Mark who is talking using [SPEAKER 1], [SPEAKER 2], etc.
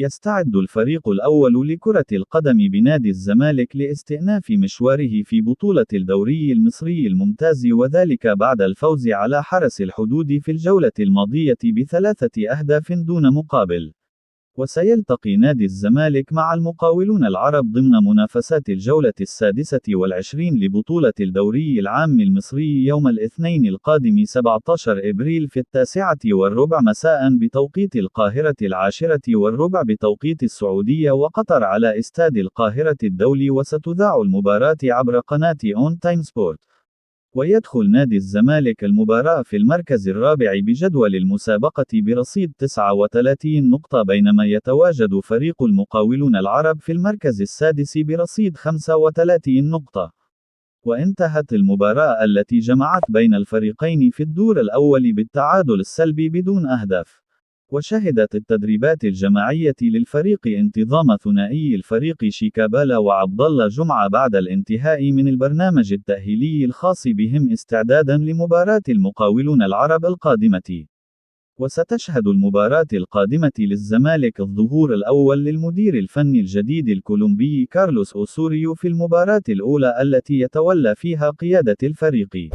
[SPEAKER 1] يستعد الفريق الأول لكرة القدم بنادي الزمالك لاستئناف مشواره في بطولة الدوري المصري الممتاز، وذلك بعد الفوز على حرس الحدود في الجولة الماضية ب3 أهداف دون مقابل. وسيلتقي نادي الزمالك مع المقاولون العرب ضمن منافسات الجولة ال26 لبطولة الدوري العام المصري يوم الاثنين القادم 17 إبريل في 9:15 مساء بتوقيت القاهرة، 10:15 بتوقيت السعودية وقطر، على استاد القاهرة الدولي. وستذاع المباراة عبر قناة أون تايم سبورت. ويدخل نادي الزمالك المباراة في المركز الرابع بجدول المسابقة برصيد 39 نقطة، بينما يتواجد فريق المقاولون العرب في المركز السادس برصيد 35 نقطة. وانتهت المباراة التي جمعت بين الفريقين في الدور الأول بالتعادل السلبي بدون أهداف. وشهدت التدريبات الجماعية للفريق انتظام ثنائي الفريق شيكابالا وعبد الله جمعة بعد الانتهاء من البرنامج التأهيلي الخاص بهم استعدادا لمباراة المقاولون العرب القادمة. وستشهد المباراة القادمة للزمالك الظهور الأول للمدير الفني الجديد الكولومبي كارلوس أوسوريو في المباراة الأولى التي يتولى فيها قيادة الفريق.